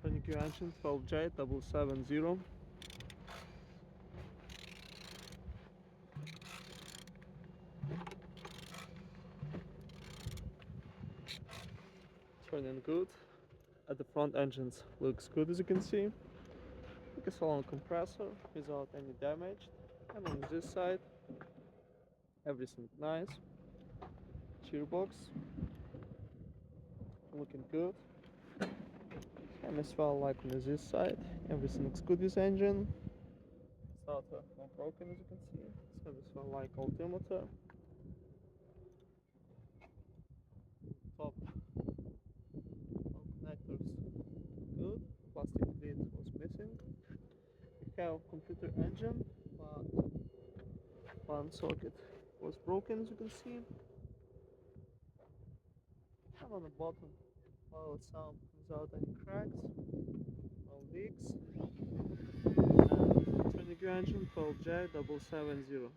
HY03VTJ engine 12J770. It's running good. At the front engines looks good, as you can see. Like a salon compressor without any damage. And on this side, everything nice. Gearbox looking good. And as well, like on this side, everything looks good with engine. Starter not broken, as you can see. So as well, like altimeter. Top all connectors good. Plastic lid was missing. We have computer engine, but one socket was broken, as you can see. And on the bottom, all sound without any cracks, no leaks. And 20 engine 12J770.